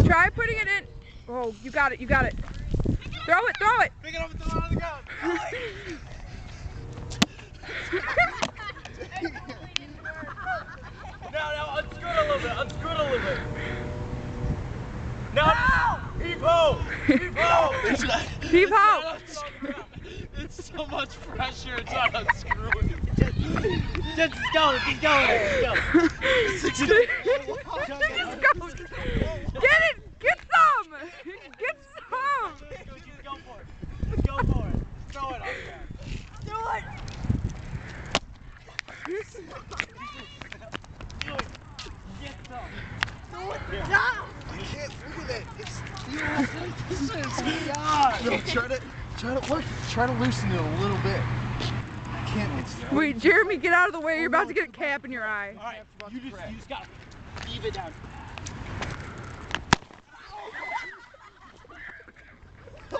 Try putting it in. Oh, you got it, you got it. Throw it, throw it. Pick it up and throw it on the ground. Now, unscrew it a little bit, unscrew it a little bit. Now, heave ho! Heave ho! Heave ho! It's so much pressure, it's not unscrewing. Just go, just go. Just go. Get it! Get some! Get some! Go for it. Go for it. Throw it on there. Do it! Do it. Get some. Do it. No! I can't look at it. It's no, try to loosen it a little bit. I can't loosen it. Wait, Jeremy, get out of the way. You're about to get a cap in your eye. Alright, you just gotta heave it down.